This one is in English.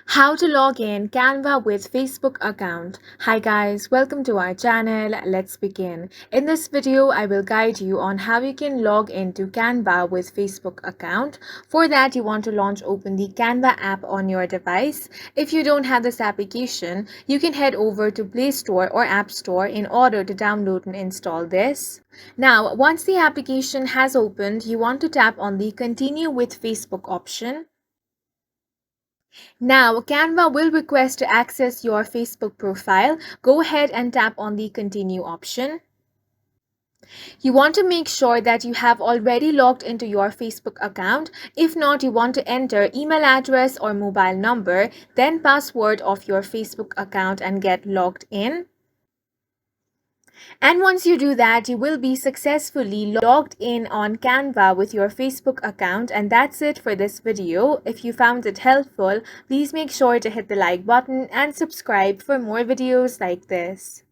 How to log in Canva with Facebook account. Hi guys, welcome to our channel. Let's begin. In this video, I will guide you on how you can log into Canva with Facebook account. For that, you want to open the Canva app on your device. If you don't have this application, you can head over to Play Store or App Store in order to download and install this. Now, once the application has opened, you want to tap on the Continue with Facebook option. Now, Canva will request to access your Facebook profile. Go ahead and tap on the Continue option. You want to make sure that you have already logged into your Facebook account. If not, you want to enter email address or mobile number, then password of your Facebook account and get logged in. And once you do that, you will be successfully logged in on Canva with your Facebook account. And that's it for this video. If you found it helpful, please make sure to hit the like button and subscribe for more videos like this.